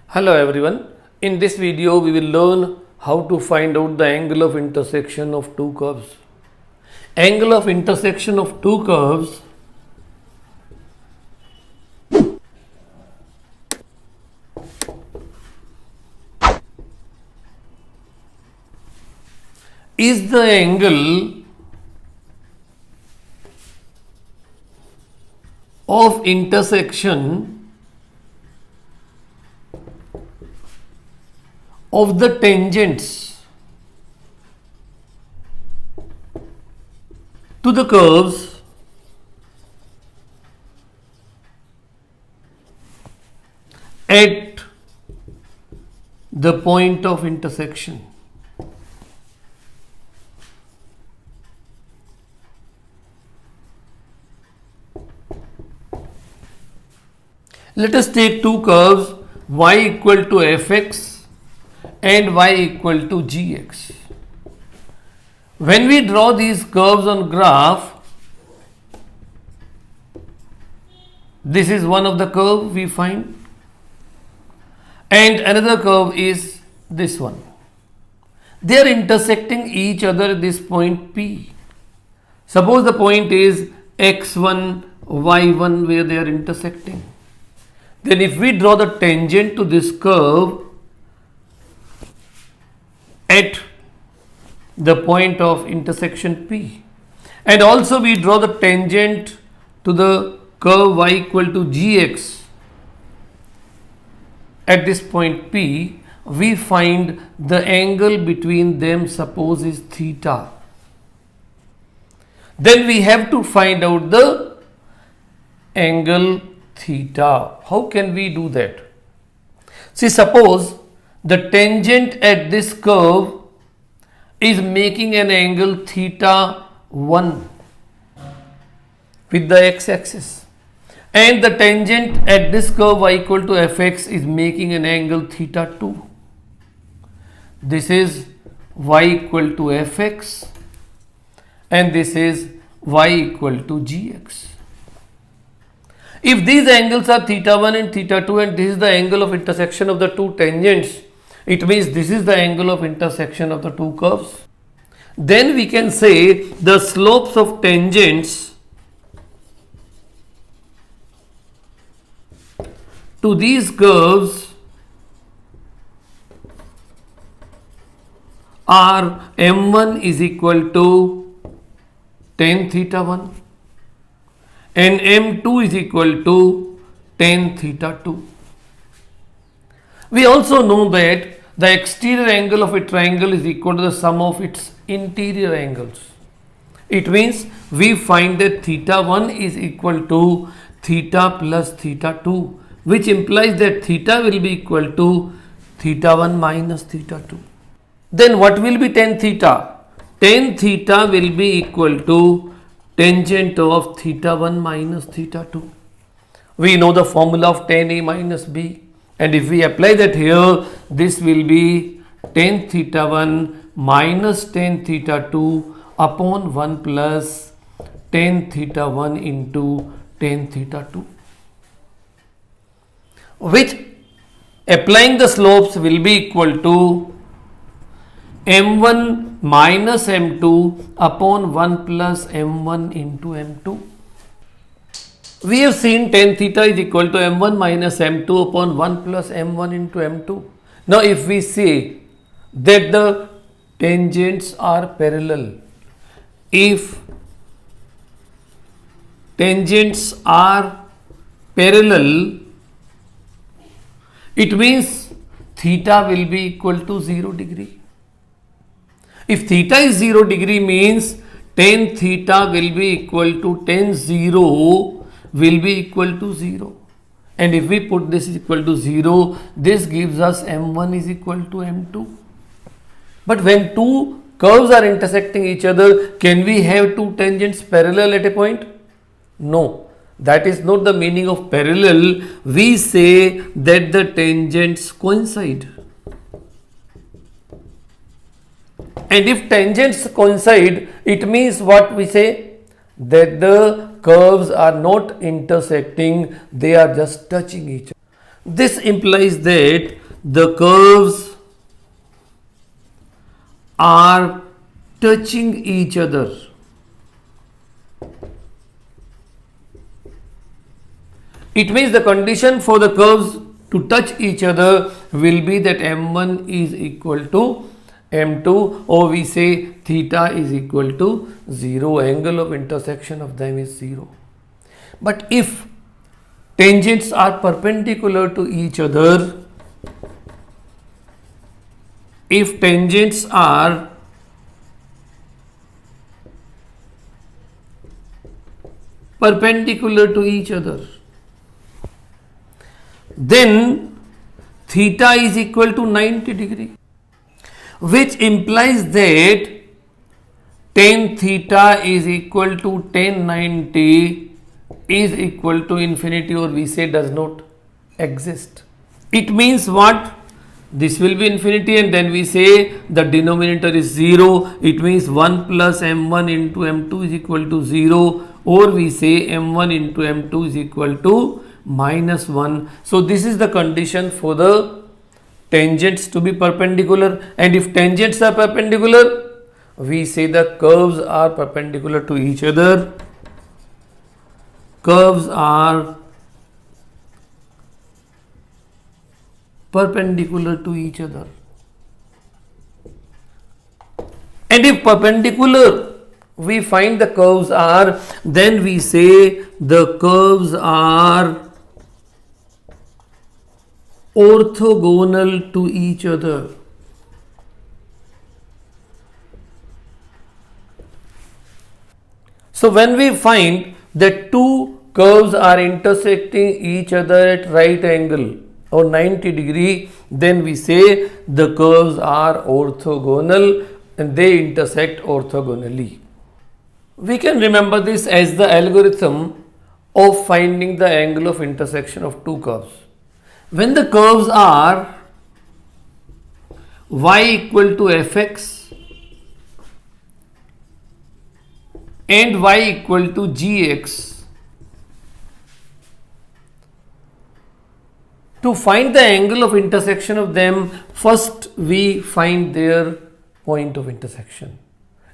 Hello everyone. In this video we will learn how to find out the angle of intersection of two curves. Angle of intersection of two curves is the angle of intersection of the tangents to the curves at the point of intersection. Let us take two curves y equal to fx and y equal to gx. When we draw these curves on graph, this is one of the curve we find and another curve is this one. They are intersecting each other at this point P. Suppose the point is x1, y1 where they are intersecting. Then if we draw the tangent to this curve at the point of intersection P, and also we draw the tangent to the curve y equal to gx at this point P, we find the angle between them, suppose is theta. Then we have to find out the angle theta. How can we do that? See, suppose the tangent at this curve is making an angle theta 1 with the x-axis, and the tangent at this curve y equal to fx is making an angle theta 2. This is y equal to fx and this is y equal to gx. If these angles are theta 1 and theta 2 and this is the angle of intersection of the two tangents, it means this is the angle of intersection of the two curves. Then we can say the slopes of tangents to these curves are m1 is equal to tan theta 1 and m2 is equal to tan theta 2. We also know that the exterior angle of a triangle is equal to the sum of its interior angles. It means we find that theta 1 is equal to theta plus theta 2, which implies that theta will be equal to theta 1 minus theta 2. Then what will be tan theta? Tan theta will be equal to tangent of theta 1 minus theta 2. We know the formula of tan A minus B. And if we apply that here, this will be tan theta 1 minus tan theta 2 upon 1 plus tan theta 1 into tan theta 2, which applying the slopes will be equal to m1 minus m2 upon 1 plus m1 into m2. We have seen tan theta is equal to m1 minus m2 upon 1 plus m1 into m2. Now if we say that the tangents are parallel, if tangents are parallel, it means theta will be equal to 0 degree. If theta is 0 degree means tan theta will be equal to tan 0 will be equal to 0, and if we put this is equal to 0, this gives us m1 is equal to m2. But when two curves are intersecting each other, can we have two tangents parallel at a point? No, that is not the meaning of parallel. We say that the tangents coincide. And if tangents coincide, it means what we say, that the curves are not intersecting, they are just touching each other. This implies that the curves are touching each other. It means the condition for the curves to touch each other will be that m1 is equal to m2, or we say theta is equal to 0, angle of intersection of them is 0. But if tangents are perpendicular to each other, if tangents are perpendicular to each other, then theta is equal to 90 degree, which implies that tan theta is equal to tan 90 is equal to infinity, or we say does not exist. It means what? This will be infinity, and then we say the denominator is 0. It means 1 plus m1 into m2 is equal to 0, or we say m1 into m2 is equal to minus 1. So this is the condition for the tangents to be perpendicular, and if tangents are perpendicular, we say the curves are perpendicular to each other. Curves are perpendicular to each other. And if perpendicular we find the curves are, then we say the curves are orthogonal to each other. So when we find that two curves are intersecting each other at right angle or 90 degree, then we say the curves are orthogonal and they intersect orthogonally. We can remember this as the algorithm of finding the angle of intersection of two curves. When the curves are y equal to fx and y equal to gx, to find the angle of intersection of them, first we find their point of intersection.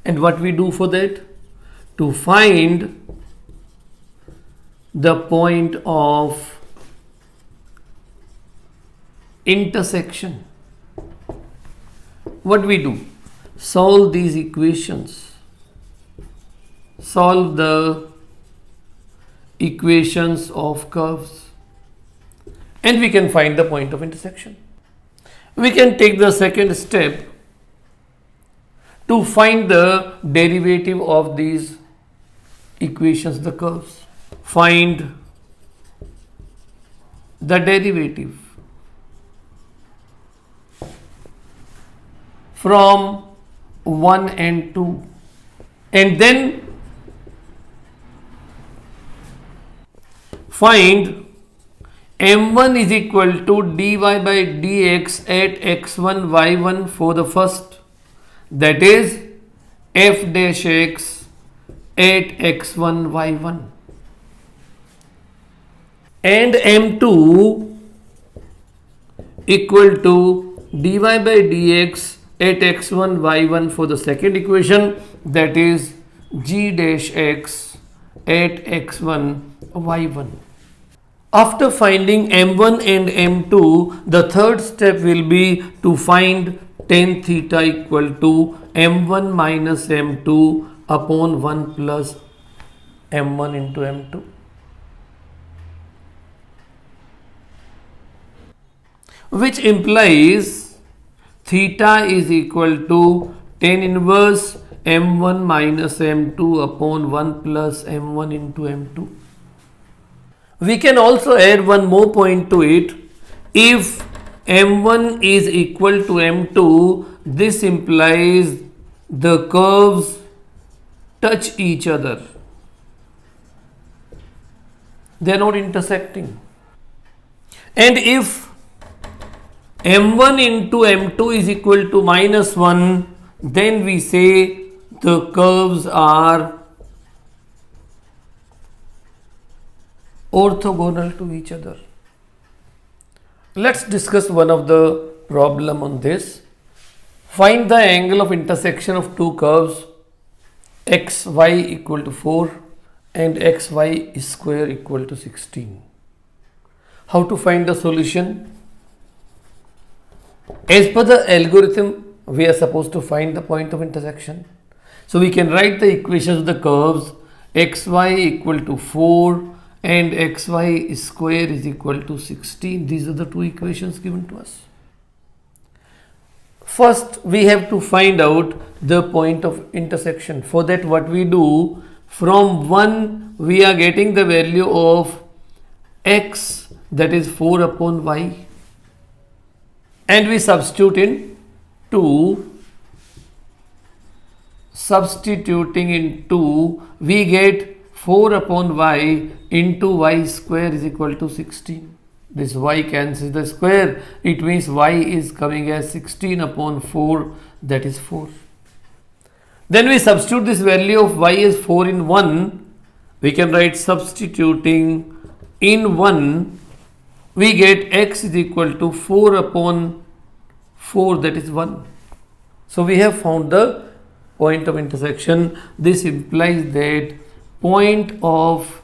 And what we do for that? To find the point of intersection, what we do? Solve these equations. Solve the equations of curves, and we can find the point of intersection. We can take the second step to find the derivative of these equations, the curves. Find the derivative from 1 and 2, and then find m1 is equal to dy by dx at x1 y1 for the first, that is f dash x at x1 y1, and m2 equal to dy by dx at x1 y1 for the second equation, that is g dash x at x1 y1. After finding m1 and m2, the third step will be to find tan theta equal to m1 minus m2 upon 1 plus m1 into m2. Which implies theta is equal to tan inverse m1 minus m2 upon 1 plus m1 into m2. We can also add one more point to it. If m1 is equal to m2, this implies the curves touch each other. They are not intersecting. And if m1 into m2 is equal to minus 1, then we say the curves are orthogonal to each other. Let's discuss one of the problem on this. Find the angle of intersection of two curves xy equal to 4 and xy square equal to 16. How to find the solution? As per the algorithm, we are supposed to find the point of intersection. So we can write the equations of the curves xy equal to 4 and xy square is equal to 16. These are the two equations given to us. First, we have to find out the point of intersection. For that, what we do, from 1 we are getting the value of x, that is 4 upon y, and we substitute in 2. Substituting in 2, we get 4 upon y into y square is equal to 16. This y cancels the square. It means y is coming as 16 upon 4, that is 4. Then we substitute this value of y as 4 in 1. We can write substituting in 1, we get x is equal to 4 upon 4, that is 1. So we have found the point of intersection. This implies that point of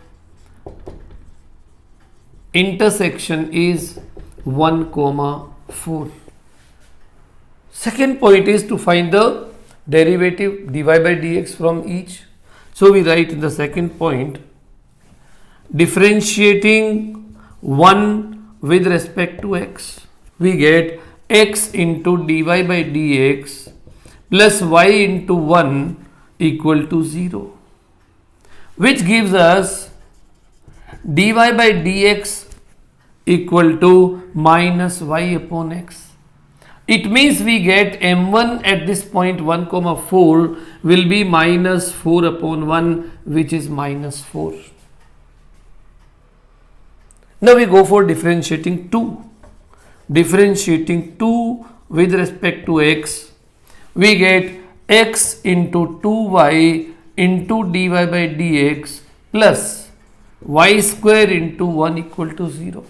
intersection is 1, 4. Second point is to find the derivative dy by dx from each. So we write in the second point, differentiating 1 with respect to x, we get x into dy by dx plus y into 1 equal to 0, which gives us dy by dx equal to minus y upon x. It means we get m1 at this point 1, 4 will be minus 4 upon 1, which is minus 4. Now we go for differentiating 2. Differentiating 2 with respect to x, we get x into 2y into dy by dx plus y square into 1 equal to 0,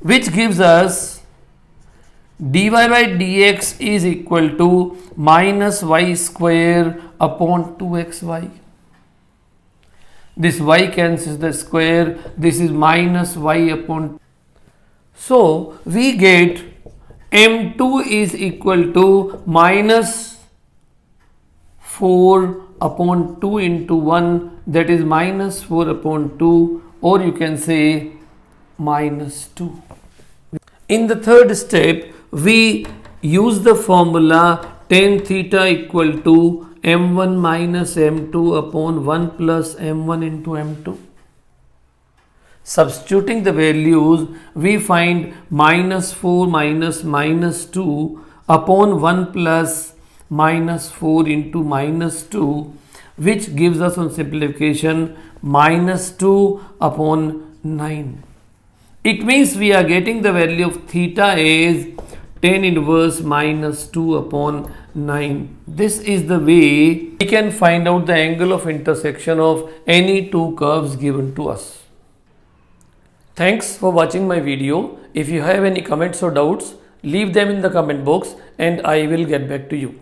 which gives us dy by dx is equal to minus y square upon 2xy. This y cancels the square. This is minus y upon. So we get m2 is equal to minus 4 upon 2 into 1, that is minus 4 upon 2, or you can say minus 2. In the third step, we use the formula tan theta equal to m1 minus m2 upon 1 plus m1 into m2. Substituting the values, we find minus 4 minus 2 upon 1 plus minus 4 into minus 2, which gives us on simplification minus 2 upon 9. It means we are getting the value of theta as tan inverse minus 2 upon 9. This is the way we can find out the angle of intersection of any two curves given to us. Thanks for watching my video. If you have any comments or doubts, leave them in the comment box and I will get back to you.